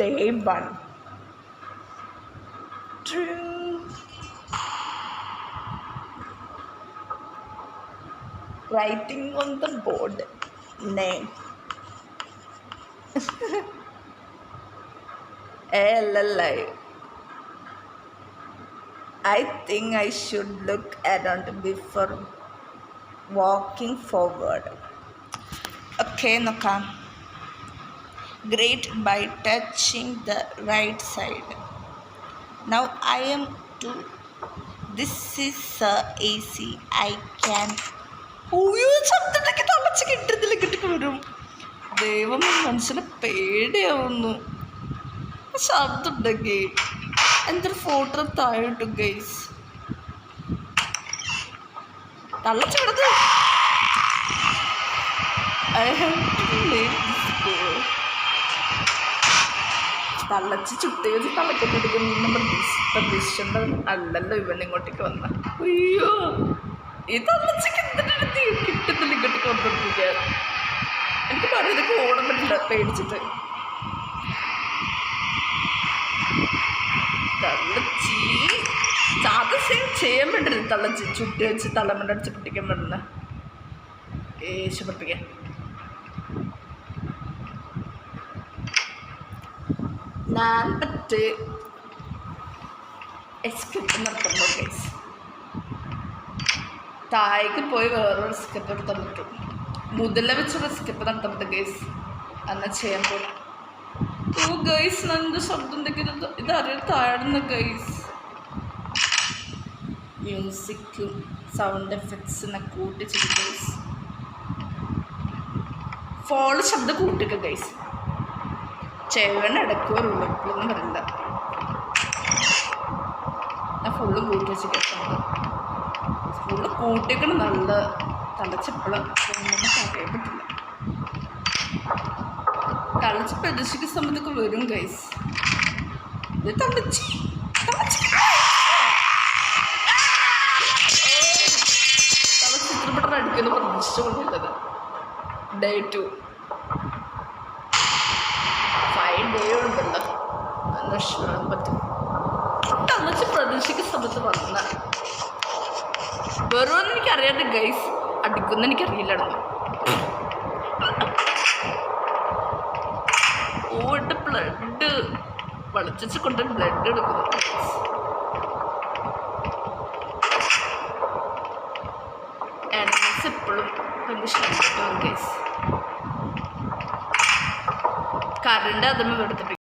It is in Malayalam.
day one. Writing on the board name. LLI. I think I should look around before walking forward. Okay, നോക്കാം. Great by touching the right side. Now I am to. This is AC. I can. ശബ്ദത്തിലേക്ക് തളച്ച് കിട്ടുന്നില്ല വരും. ദൈവം മനുഷ്യനെ പേടിയാവുന്നു. ശബ്ദം ഉണ്ടെങ്കിൽ എന്തൊരു ഫോട്ടോ താഴെ ഇട്ടു ഗൈസ്. തള്ളച്ചു കിടത്. തള്ളച്ച് ചുട്ടേത് തളക്കെട്ടെടുക്കുന്ന പ്രതീക്ഷിച്ചത് അല്ലല്ലോ ഇവൻ ഇങ്ങോട്ടേക്ക് വന്ന. അയ്യോ ഈ തള്ളച്ചക്ക് എന്തിനടുത്ത് കിട്ടുന്നില്ല ഇങ്ങോട്ടേക്ക് വന്നിരിക്കാൻ. എനിക്ക് പറയുന്നതൊക്കെ ഓടാൻ പറ്റില്ല പേടിച്ചിട്ട്. തള്ളച്ചി സാധനം ചെയ്യാൻ വേണ്ടില്ല. തള്ളച്ച് ചുട്ടി വെച്ച് തലമണ്ടടിച്ച് പൊട്ടിക്കാൻ പറ്റുന്ന ഏശ പൊട്ടിക്കാൻ. ഞാൻ പറ്റ് എസ്കേപ്പ് നിർത്തുമ്പോൾ ഗൈസ് താഴേക്ക് പോയി വേറൊരു സ്കെപ്പ് എടുത്താൽ പറ്റും. മുതല വെച്ചൊരു സ്കെപ്പ് നടത്താൻ പറ്റും ഗൈസ്. എന്നാൽ ചെയ്യാൻ പോലും. ഓ ഗൈസ് നല്ല ശബ്ദം എന്തൊക്കെ ഇതറിയാൻ താഴ്ന്ന ഗൈസ്. മ്യൂസിക്കും സൗണ്ട് എഫക്ട്സിനെ കൂട്ടിച്ചിട്ട് ഗൈസ്. ഫോള് ശബ്ദം കൂട്ടിക്ക ഗൈസ്. ചെവണ ഇടയ്ക്കോ ഉള്ളപ്പോഴൊന്നും പറയില്ല. ഞാൻ ഫുള്ള് കൂട്ടി വെച്ച് കേൾക്കുന്നത്. ഫുള്ള് കൂട്ടിക്കണം. നല്ല തളച്ചപ്പോഴും ഒന്നും പറയാൻ പറ്റില്ല. തളച്ച് പ്രദർശിക്കുന്ന സമയത്തൊക്കെ വരും ഗൈസ്. ഇത് തളച്ച് ചിത്രപ്പെട്ട അടിക്കുന്ന പ്രതീക്ഷിച്ചുകൊണ്ടുള്ളത്. Day 2 5 day ഉണ്ടല്ലോ. അന്വേഷിക്കാൻ പറ്റും. തളച്ച് പ്രതീക്ഷിക്കുന്ന സമയത്ത് വന്ന വെറുതെ എനിക്കറിയാണ്ട് ഗൈസ് അടിക്കുന്ന എനിക്കറിയില്ലായിരുന്നു. ഓട്ട് ബ്ലഡ് വളച്ചു കൊണ്ട് ബ്ലഡ് എടുക്കുന്നു. എനിമീസ് എപ്പോഴും ഭയങ്കര ഗൈസ്. കറണ്ട് അതിന് എടുത്തിട്ട്